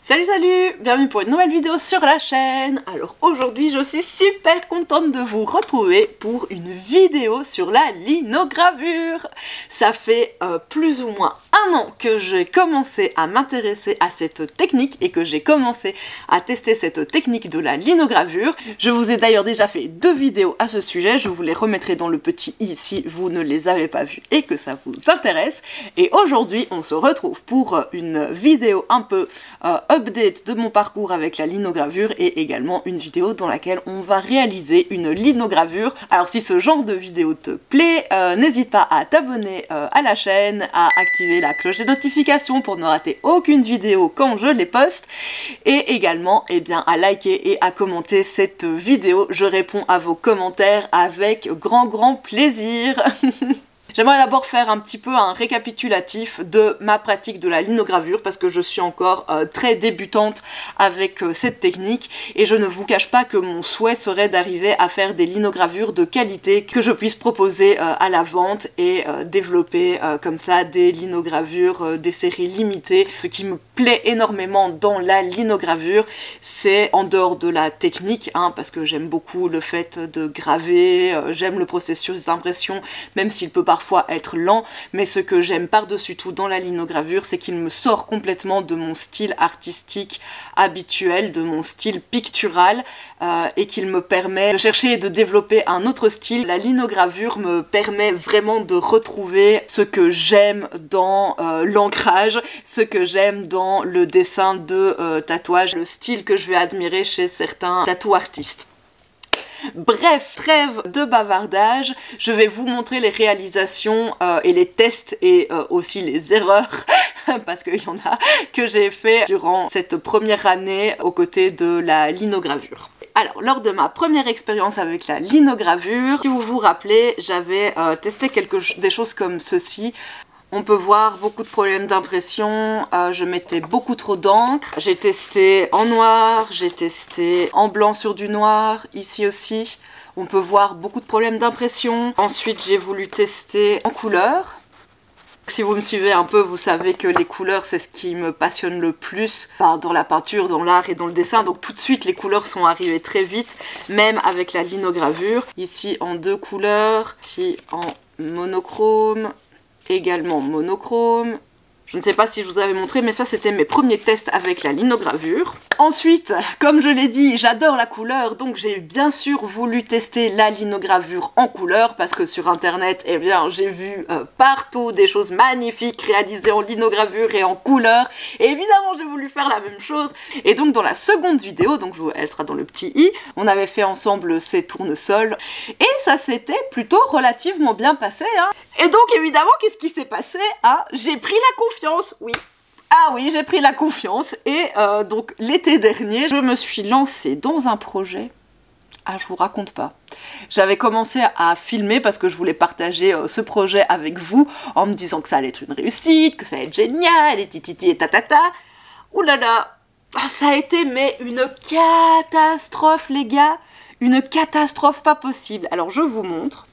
Salut, bienvenue pour une nouvelle vidéo sur la chaîne. Alors aujourd'hui je suis super contente de vous retrouver pour une vidéo sur la linogravure. Ça fait plus ou moins un an que j'ai commencé à m'intéresser à cette technique et que j'ai commencé à tester cette technique de la linogravure. Je vous ai d'ailleurs déjà fait 2 vidéos à ce sujet, je vous les remettrai dans le petit i si vous ne les avez pas vues et que ça vous intéresse. Et aujourd'hui on se retrouve pour une vidéo un peu update de mon parcours avec la linogravure et également une vidéo dans laquelle on va réaliser une linogravure. Alors si ce genre de vidéo te plaît, n'hésite pas à t'abonner à la chaîne, à activer la cloche des notifications pour ne rater aucune vidéo quand je les poste et également à liker et à commenter cette vidéo. Je réponds à vos commentaires avec grand plaisir. J'aimerais d'abord faire un petit peu un récapitulatif de ma pratique de la linogravure parce que je suis encore très débutante avec cette technique et je ne vous cache pas que mon souhait serait d'arriver à faire des linogravures de qualité que je puisse proposer à la vente et développer comme ça des linogravures, des séries limitées. Ce qui me plaît énormément dans la linogravure, c'est en dehors de la technique, parce que j'aime beaucoup le fait de graver, j'aime le processus d'impression, même s'il peut parfois être lent, mais ce que j'aime par-dessus tout dans la linogravure, c'est qu'il me sort complètement de mon style artistique habituel, de mon style pictural, et qu'il me permet de chercher et de développer un autre style. La linogravure me permet vraiment de retrouver ce que j'aime dans l'ancrage, ce que j'aime dans le dessin de tatouage, le style que je vais admirer chez certains tattoo artistes. Bref, trêve de bavardage, je vais vous montrer les réalisations et les tests et aussi les erreurs parce qu'il y en a que j'ai fait durant cette première année aux côtés de la linogravure. Alors, lors de ma première expérience avec la linogravure, si vous vous rappelez, j'avais testé des choses comme ceci. On peut voir beaucoup de problèmes d'impression, je mettais beaucoup trop d'encre. J'ai testé en noir, j'ai testé en blanc sur du noir, ici aussi. On peut voir beaucoup de problèmes d'impression. Ensuite, j'ai voulu tester en couleur. Si vous me suivez un peu, vous savez que les couleurs, c'est ce qui me passionne le plus dans la peinture, dans l'art et dans le dessin. Donc tout de suite, les couleurs sont arrivées très vite, même avec la linogravure. Ici en 2 couleurs, ici en monochrome. Également monochrome. Je ne sais pas si je vous avais montré, mais ça c'était mes premiers tests avec la linogravure. Ensuite, comme je l'ai dit, j'adore la couleur, donc j'ai bien sûr voulu tester la linogravure en couleur, parce que sur internet, j'ai vu partout des choses magnifiques réalisées en linogravure et en couleur, et évidemment j'ai voulu faire la même chose. Et donc dans la seconde vidéo, donc elle sera dans le petit i, on avait fait ensemble ces tournesols, et ça s'était plutôt relativement bien passé. Et donc évidemment, qu'est-ce qui s'est passé? J'ai pris la confiance, oui. Ah oui, j'ai pris la confiance et donc l'été dernier, je me suis lancée dans un projet. Je vous raconte pas. J'avais commencé à filmer parce que je voulais partager ce projet avec vous en me disant que ça allait être une réussite, que ça allait être génial, et tititi et tatata. Ouh là là, ça a été mais une catastrophe les gars, une catastrophe pas possible. Alors je vous montre.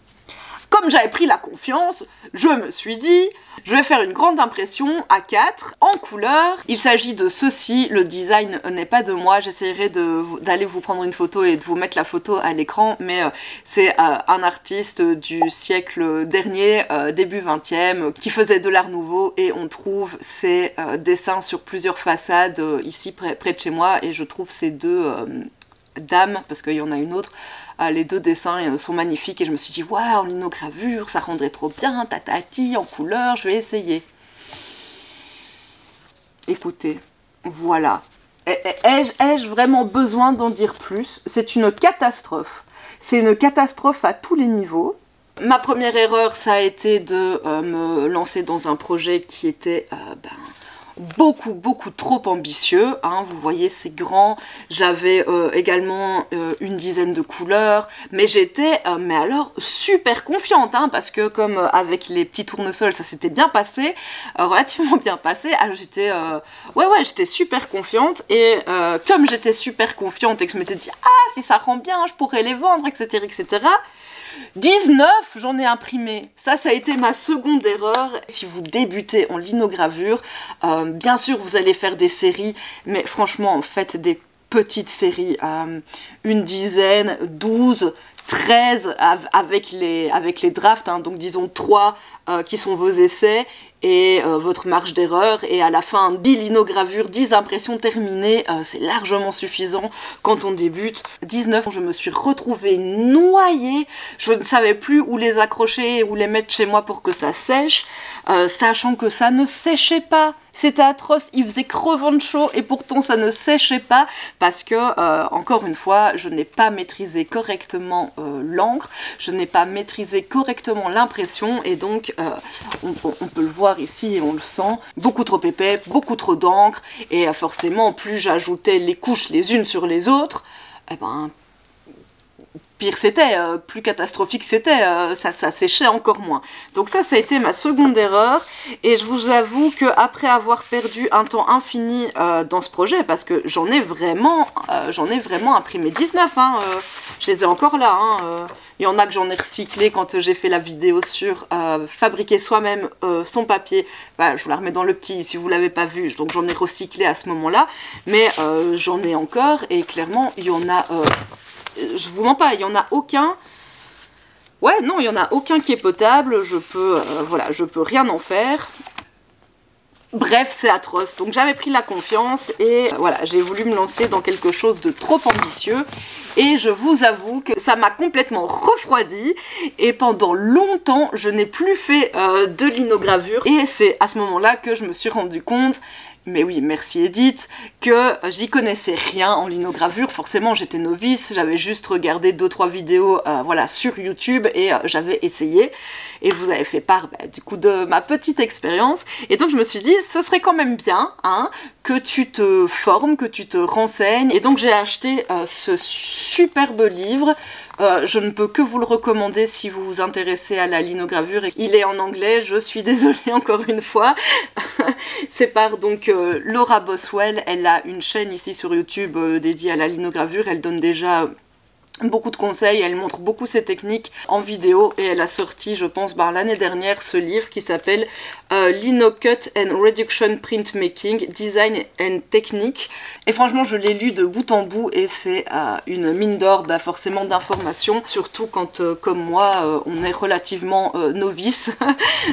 Comme j'avais pris la confiance, je me suis dit, je vais faire une grande impression A4 en couleur. Il s'agit de ceci, le design n'est pas de moi, j'essaierai d'aller vous prendre une photo et de vous mettre la photo à l'écran, mais c'est un artiste du siècle dernier, début 20e, qui faisait de l'art nouveau et on trouve ses dessins sur plusieurs façades ici près de chez moi et je trouve ces 2 dames, parce qu'il y en a une autre, les 2 dessins sont magnifiques et je me suis dit waouh, en linogravure ça rendrait trop bien, tatati, en couleur, je vais essayer. Écoutez, voilà. Ai-je vraiment besoin d'en dire plus? C'est une catastrophe. C'est une catastrophe à tous les niveaux. Ma première erreur, ça a été de me lancer dans un projet qui était beaucoup trop ambitieux, vous voyez c'est grand, j'avais également une dizaine de couleurs, mais j'étais mais alors super confiante, parce que comme avec les petits tournesols ça s'était bien passé, relativement bien passé, alors j'étais j'étais super confiante et comme j'étais super confiante et que je m'étais dit si ça rend bien je pourrais les vendre, etc. 19 j'en ai imprimé. Ça a été ma seconde erreur. Si vous débutez en linogravure, bien sûr vous allez faire des séries, mais franchement faites des petites séries, une dizaine, 12, 13 avec les drafts, hein, donc disons 3 qui sont vos essais et votre marge d'erreur, et à la fin 10 linogravures, 10 impressions terminées, c'est largement suffisant quand on débute. 19, je me suis retrouvée noyée, je ne savais plus où les accrocher, où les mettre chez moi pour que ça sèche, sachant que ça ne séchait pas. C'était atroce, il faisait crevant de chaud et pourtant ça ne séchait pas parce que, encore une fois, je n'ai pas maîtrisé correctement l'encre, je n'ai pas maîtrisé correctement l'impression et donc on peut le voir ici et on le sent, beaucoup trop épais, beaucoup trop d'encre et forcément plus j'ajoutais les couches les unes sur les autres, eh ben pire c'était, plus catastrophique c'était, ça séchait encore moins. Donc ça a été ma seconde erreur, et je vous avoue que après avoir perdu un temps infini dans ce projet, parce que j'en ai vraiment imprimé 19, hein, je les ai encore là, hein, il y en a que j'en ai recyclé quand j'ai fait la vidéo sur fabriquer soi-même son papier. Bah, je vous la remets dans le petit si vous l'avez pas vu, donc j'en ai recyclé à ce moment-là, mais j'en ai encore, et clairement il y en a... je vous mens pas, il y en a aucun. Ouais, non, il y en a aucun qui est potable. Je peux, voilà, je peux rien en faire. Bref, c'est atroce. Donc j'avais pris la confiance et voilà, j'ai voulu me lancer dans quelque chose de trop ambitieux. Et je vous avoue que ça m'a complètement refroidi. Et pendant longtemps, je n'ai plus fait de linogravure. Et c'est à ce moment-là que je me suis rendu compte. Mais oui, merci Edith, que j'y connaissais rien en linogravure. Forcément, j'étais novice, j'avais juste regardé 2-3 vidéos voilà, sur YouTube et j'avais essayé. Et je vous avais fait part du coup de ma petite expérience. Et donc je me suis dit, ce serait quand même bien hein, que tu te formes, que tu te renseignes. Et donc j'ai acheté ce superbe livre. Je ne peux que vous le recommander si vous vous intéressez à la linogravure. Il est en anglais, je suis désolée encore une fois. C'est par donc Laura Boswell. Elle a une chaîne ici sur YouTube dédiée à la linogravure. Elle donne déjà beaucoup de conseils, elle montre beaucoup ses techniques en vidéo et elle a sorti, je pense, l'année dernière ce livre qui s'appelle Lino Cut and Reduction Printmaking, Design and Technique. Et franchement, je l'ai lu de bout en bout et c'est une mine d'or forcément d'informations, surtout quand, comme moi, on est relativement novice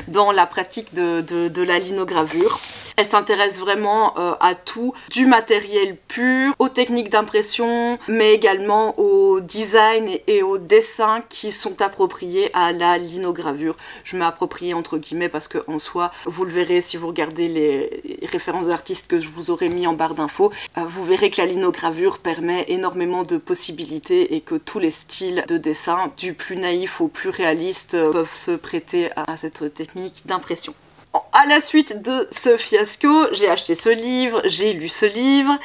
dans la pratique de la linogravure. Elle s'intéresse vraiment à tout, du matériel pur, aux techniques d'impression, mais également au design et au dessin qui sont appropriés à la linogravure. Je mets approprié entre guillemets parce que en soi, vous le verrez si vous regardez les références d'artistes que je vous aurai mis en barre d'infos, vous verrez que la linogravure permet énormément de possibilités et que tous les styles de dessin, du plus naïf au plus réaliste, peuvent se prêter à cette technique d'impression. À la suite de ce fiasco, j'ai acheté ce livre, j'ai lu ce livre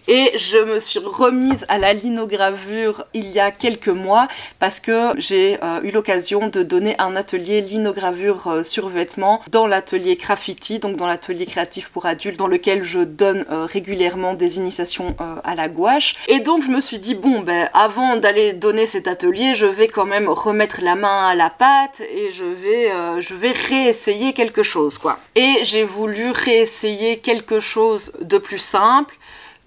et je me suis remise à la linogravure il y a quelques mois parce que j'ai eu l'occasion de donner un atelier linogravure sur vêtements dans l'atelier Graffiti, donc dans l'atelier créatif pour adultes dans lequel je donne régulièrement des initiations à la gouache. Et donc je me suis dit bon avant d'aller donner cet atelier, je vais quand même remettre la main à la pâte et je vais réessayer quelque chose quoi. Et j'ai voulu réessayer quelque chose de plus simple,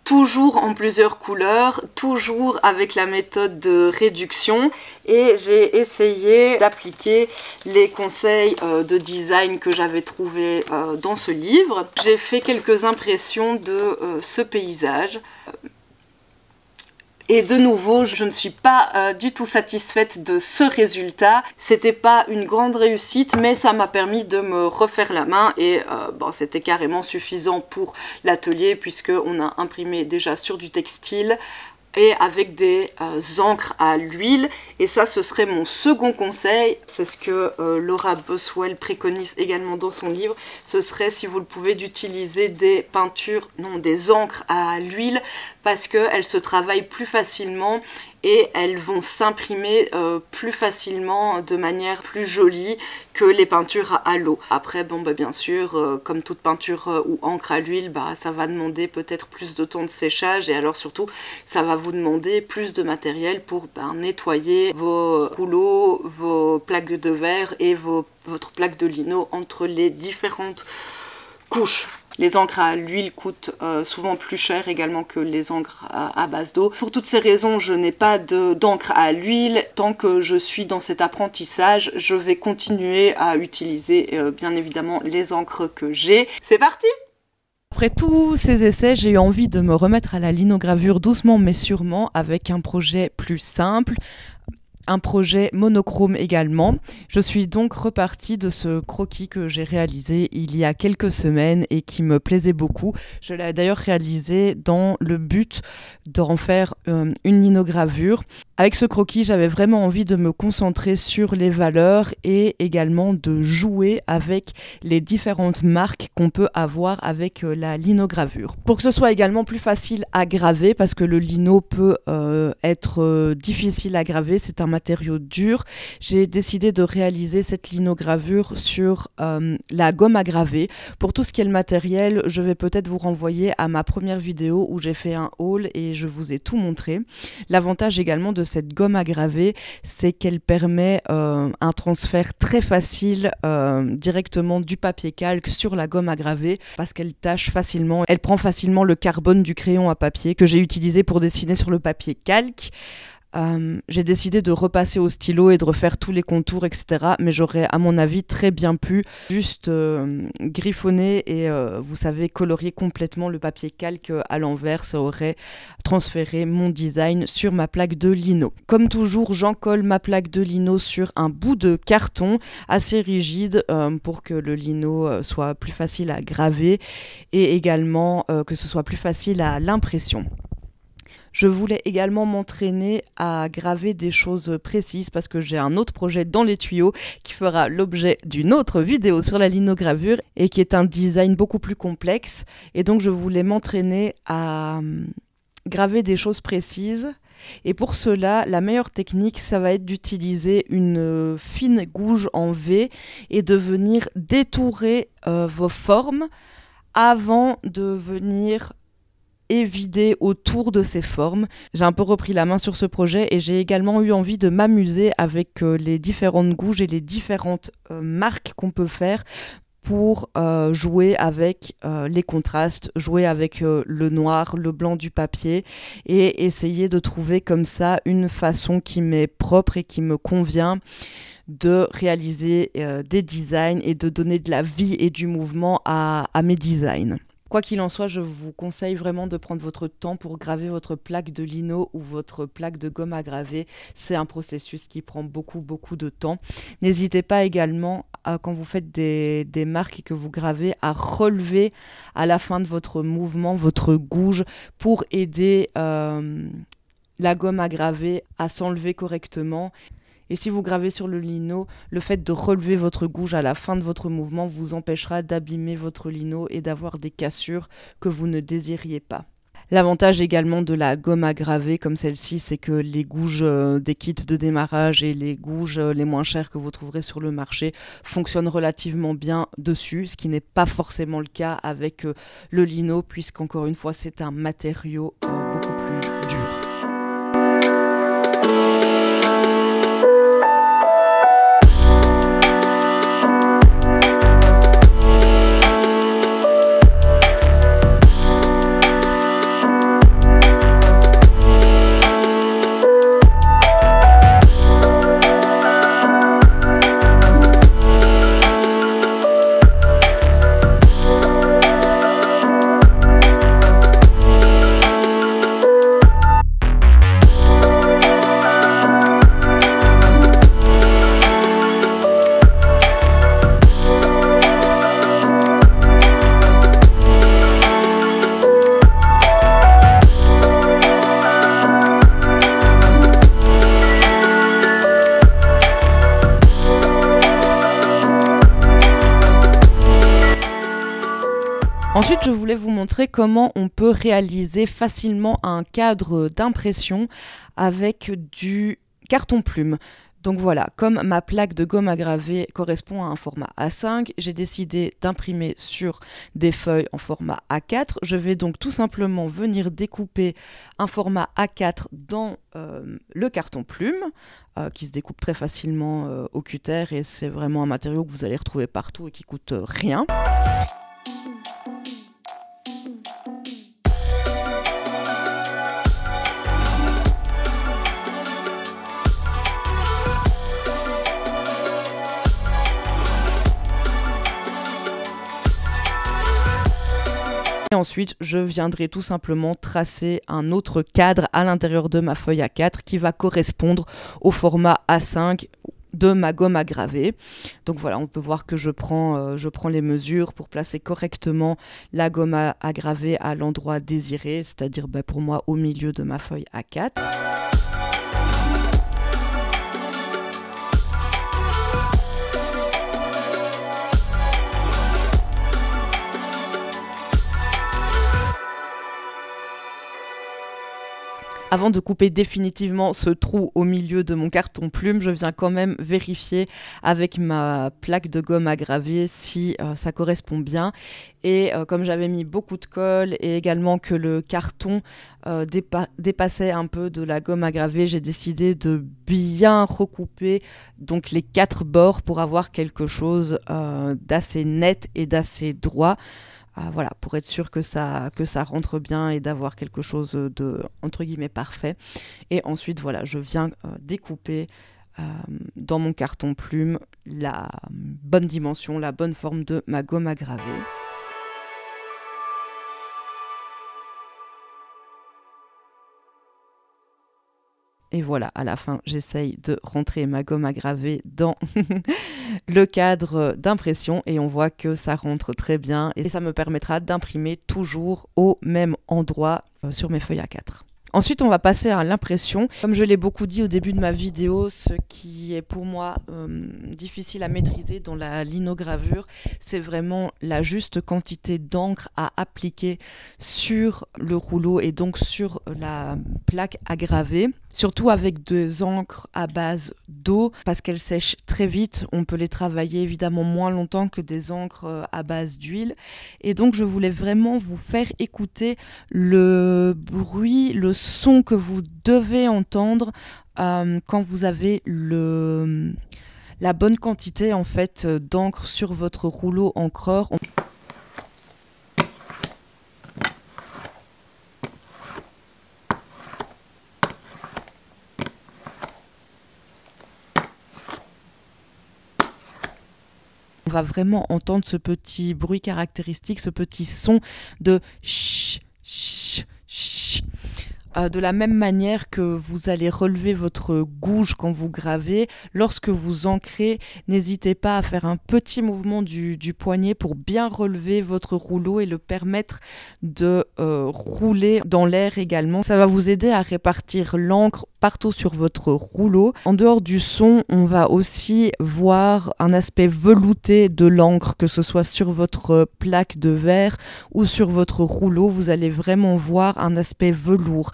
toujours en plusieurs couleurs, toujours avec la méthode de réduction, et j'ai essayé d'appliquer les conseils de design que j'avais trouvés dans ce livre. J'ai fait quelques impressions de ce paysage. Et de nouveau, je ne suis pas du tout satisfaite de ce résultat. C'était pas une grande réussite, mais ça m'a permis de me refaire la main et c'était carrément suffisant pour l'atelier puisqu'on a imprimé déjà sur du textile et avec des encres à l'huile. Et ça, ce serait mon second conseil. C'est ce que Laura Boswell préconise également dans son livre. Ce serait, si vous le pouvez, d'utiliser des peintures, non, des encres à l'huile parce qu'elles se travaillent plus facilement et elles vont s'imprimer plus facilement, de manière plus jolie que les peintures à l'eau. Après bon bah bien sûr comme toute peinture ou encre à l'huile, bah ça va demander peut-être plus de temps de séchage, et alors surtout ça va vous demander plus de matériel pour nettoyer vos rouleaux, vos plaques de verre et votre plaque de lino entre les différentes couches. Les encres à l'huile coûtent souvent plus cher également que les encres à base d'eau. Pour toutes ces raisons, je n'ai pas d'encre à l'huile. Tant que je suis dans cet apprentissage, je vais continuer à utiliser bien évidemment les encres que j'ai. C'est parti! Après tous ces essais, j'ai eu envie de me remettre à la linogravure doucement mais sûrement, avec un projet plus simple, un projet monochrome également. Je suis donc repartie de ce croquis que j'ai réalisé il y a quelques semaines et qui me plaisait beaucoup. Je l'ai d'ailleurs réalisé dans le but d'en faire une linogravure. Avec ce croquis, j'avais vraiment envie de me concentrer sur les valeurs et également de jouer avec les différentes marques qu'on peut avoir avec la linogravure. Pour que ce soit également plus facile à graver, parce que le lino peut être difficile à graver, c'est un matériau dur, j'ai décidé de réaliser cette linogravure sur la gomme à graver. Pour tout ce qui est le matériel, je vais peut-être vous renvoyer à ma première vidéo où j'ai fait un haul et je vous ai tout montré. L'avantage également de cette gomme à graver, c'est qu'elle permet un transfert très facile directement du papier calque sur la gomme à graver, parce qu'elle tâche facilement, elle prend facilement le carbone du crayon à papier que j'ai utilisé pour dessiner sur le papier calque. J'ai décidé de repasser au stylo et de refaire tous les contours, etc. Mais j'aurais, à mon avis, très bien pu juste griffonner et, vous savez, colorier complètement le papier calque à l'envers. Ça aurait transféré mon design sur ma plaque de lino. Comme toujours, j'encolle ma plaque de lino sur un bout de carton assez rigide pour que le lino soit plus facile à graver et également que ce soit plus facile à l'impression. Je voulais également m'entraîner à graver des choses précises parce que j'ai un autre projet dans les tuyaux qui fera l'objet d'une autre vidéo sur la linogravure et qui est un design beaucoup plus complexe. Et donc je voulais m'entraîner à graver des choses précises. Et pour cela, la meilleure technique, ça va être d'utiliser une fine gouge en V et de venir détourer vos formes avant de venir et vider autour de ces formes. J'ai un peu repris la main sur ce projet et j'ai également eu envie de m'amuser avec les différentes gouges et les différentes marques qu'on peut faire pour jouer avec les contrastes, jouer avec le noir, le blanc du papier et essayer de trouver comme ça une façon qui m'est propre et qui me convient de réaliser des designs et de donner de la vie et du mouvement à mes designs. Quoi qu'il en soit, je vous conseille vraiment de prendre votre temps pour graver votre plaque de lino ou votre plaque de gomme à graver. C'est un processus qui prend beaucoup de temps. N'hésitez pas également, quand vous faites des marques et que vous gravez, à relever à la fin de votre mouvement votre gouge pour aider la gomme à graver à s'enlever correctement. Et si vous gravez sur le lino, le fait de relever votre gouge à la fin de votre mouvement vous empêchera d'abîmer votre lino et d'avoir des cassures que vous ne désiriez pas. L'avantage également de la gomme à graver comme celle-ci, c'est que les gouges des kits de démarrage et les gouges les moins chères que vous trouverez sur le marché fonctionnent relativement bien dessus, ce qui n'est pas forcément le cas avec le lino, puisqu'encore une fois c'est un matériau beaucoup plus dur. Ensuite, je voulais vous montrer comment on peut réaliser facilement un cadre d'impression avec du carton plume. Donc voilà, comme ma plaque de gomme à graver correspond à un format A5, j'ai décidé d'imprimer sur des feuilles en format A4. Je vais donc tout simplement venir découper un format A4 dans le carton plume, qui se découpe très facilement au cutter, et c'est vraiment un matériau que vous allez retrouver partout et qui coûte rien. Et ensuite, je viendrai tout simplement tracer un autre cadre à l'intérieur de ma feuille A4 qui va correspondre au format A5 de ma gomme à graver. Donc voilà, on peut voir que je prends les mesures pour placer correctement la gomme à graver à l'endroit désiré, c'est-à-dire pour moi au milieu de ma feuille A4. Avant de couper définitivement ce trou au milieu de mon carton plume, je viens quand même vérifier avec ma plaque de gomme à graver si ça correspond bien. Et comme j'avais mis beaucoup de colle et également que le carton dépassait un peu de la gomme à graver, j'ai décidé de bien recouper donc les 4 bords pour avoir quelque chose d'assez net et d'assez droit. Voilà, pour être sûr que ça rentre bien et d'avoir quelque chose de, entre guillemets, parfait. Et ensuite, voilà, je viens découper dans mon carton plume la bonne dimension, la bonne forme de ma gomme à graver. Et voilà, à la fin, j'essaye de rentrer ma gomme à graver dans le cadre d'impression et on voit que ça rentre très bien et ça me permettra d'imprimer toujours au même endroit sur mes feuilles A4. Ensuite, on va passer à l'impression. Comme je l'ai beaucoup dit au début de ma vidéo, ce qui est pour moi difficile à maîtriser dans la linogravure, c'est vraiment la juste quantité d'encre à appliquer sur le rouleau et donc sur la plaque à graver. Surtout avec des encres à base d'eau, parce qu'elles sèchent très vite. On peut les travailler évidemment moins longtemps que des encres à base d'huile. Et donc je voulais vraiment vous faire écouter le bruit, le son que vous devez entendre quand vous avez la bonne quantité en fait d'encre sur votre rouleau encreur. On va vraiment entendre ce petit bruit caractéristique, ce petit son de ch, ch, ch. De la même manière que vous allez relever votre gouge quand vous gravez, lorsque vous ancrez, n'hésitez pas à faire un petit mouvement du poignet pour bien relever votre rouleau et le permettre de rouler dans l'air également. Ça va vous aider à répartir l'encre partout sur votre rouleau. En dehors du son, on va aussi voir un aspect velouté de l'encre, que ce soit sur votre plaque de verre ou sur votre rouleau. Vous allez vraiment voir un aspect velours.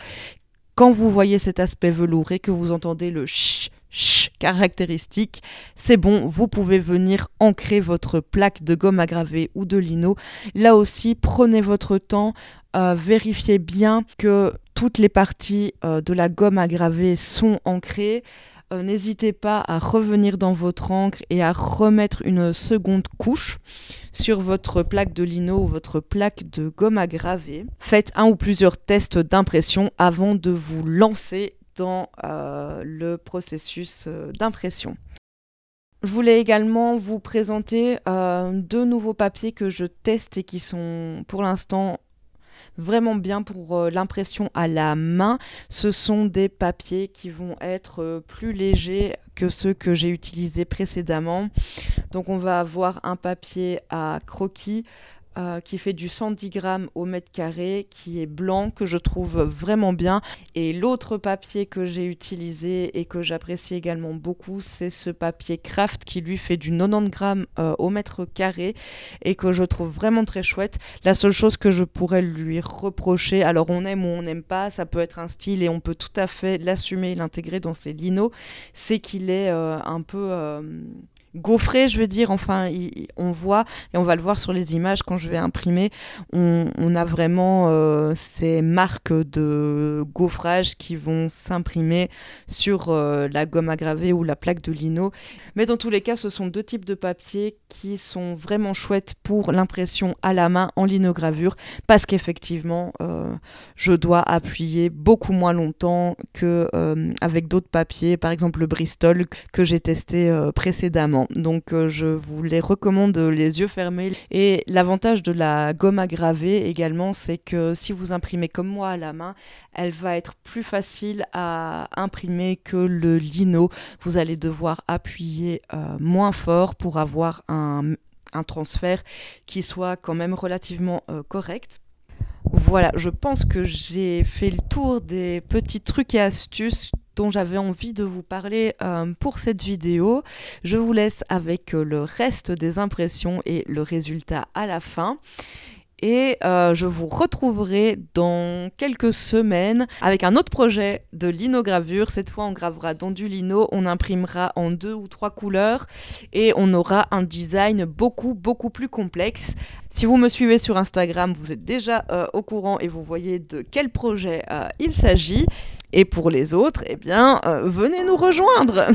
Quand vous voyez cet aspect velours et que vous entendez le ch, ch caractéristique, c'est bon, vous pouvez venir ancrer votre plaque de gomme à graver ou de lino. Là aussi, prenez votre temps, vérifiez bien que toutes les parties de la gomme à graver sont ancrées. N'hésitez pas à revenir dans votre encre et à remettre une seconde couche sur votre plaque de lino ou votre plaque de gomme à graver. Faites un ou plusieurs tests d'impression avant de vous lancer dans le processus d'impression. Je voulais également vous présenter 2 nouveaux papiers que je teste et qui sont pour l'instant vraiment bien pour l'impression à la main. Ce sont des papiers qui vont être plus légers que ceux que j'ai utilisés précédemment. Donc on va avoir un papier à croquis qui fait du 110 grammes au mètre carré, qui est blanc, que je trouve vraiment bien. Et l'autre papier que j'ai utilisé et que j'apprécie également beaucoup, c'est ce papier Craft qui lui fait du 90 grammes au mètre carré et que je trouve vraiment très chouette. La seule chose que je pourrais lui reprocher, alors on aime ou on n'aime pas, ça peut être un style et on peut tout à fait l'assumer et l'intégrer dans ses linos, c'est qu'il est un peu gaufré, je veux dire. Enfin, on voit, et on va le voir sur les images quand je vais imprimer, on a vraiment ces marques de gaufrage qui vont s'imprimer sur la gomme à graver ou la plaque de lino. Mais dans tous les cas, ce sont deux types de papier qui sont vraiment chouettes pour l'impression à la main en linogravure, parce qu'effectivement, je dois appuyer beaucoup moins longtemps que avec d'autres papiers, par exemple le Bristol que j'ai testé précédemment. Donc je vous les recommande les yeux fermés. Et l'avantage de la gomme à graver également, c'est que si vous imprimez comme moi à la main, elle va être plus facile à imprimer que le lino. Vous allez devoir appuyer moins fort pour avoir un transfert qui soit quand même relativement correct. Voilà, je pense que j'ai fait le tour des petits trucs et astuces dont j'avais envie de vous parler pour cette vidéo. Je vous laisse avec le reste des impressions et le résultat à la fin. Et je vous retrouverai dans quelques semaines avec un autre projet de linogravure. Cette fois, on gravera dans du lino, on imprimera en 2 ou 3 couleurs et on aura un design beaucoup plus complexe. Si vous me suivez sur Instagram, vous êtes déjà au courant et vous voyez de quel projet il s'agit. Et pour les autres, eh bien, venez nous rejoindre.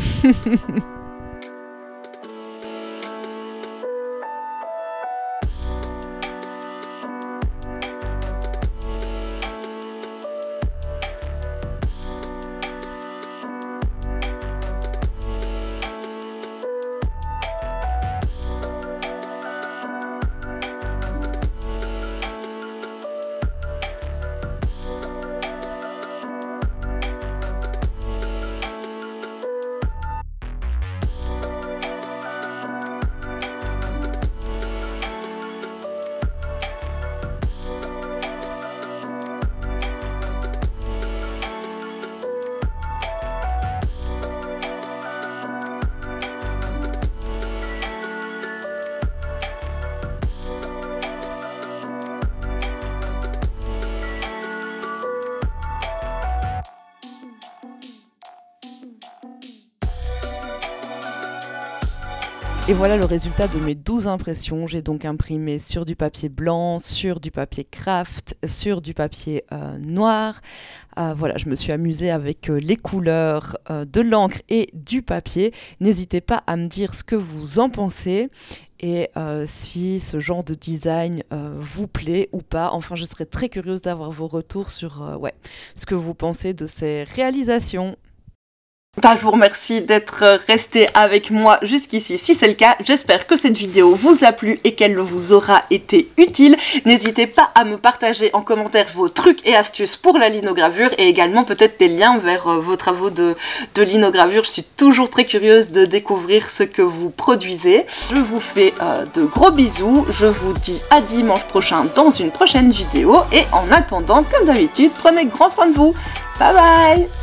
Et voilà le résultat de mes 12 impressions. J'ai donc imprimé sur du papier blanc, sur du papier Craft, sur du papier noir. Voilà, je me suis amusée avec les couleurs de l'encre et du papier. N'hésitez pas à me dire ce que vous en pensez et si ce genre de design vous plaît ou pas. Enfin, je serais très curieuse d'avoir vos retours sur ce que vous pensez de ces réalisations. Je vous remercie d'être resté avec moi jusqu'ici. Si c'est le cas, j'espère que cette vidéo vous a plu et qu'elle vous aura été utile. N'hésitez pas à me partager en commentaire vos trucs et astuces pour la linogravure et également peut-être des liens vers vos travaux de linogravure. Je suis toujours très curieuse de découvrir ce que vous produisez. Je vous fais de gros bisous. Je vous dis à dimanche prochain dans une prochaine vidéo. Et en attendant, comme d'habitude, prenez grand soin de vous. Bye bye!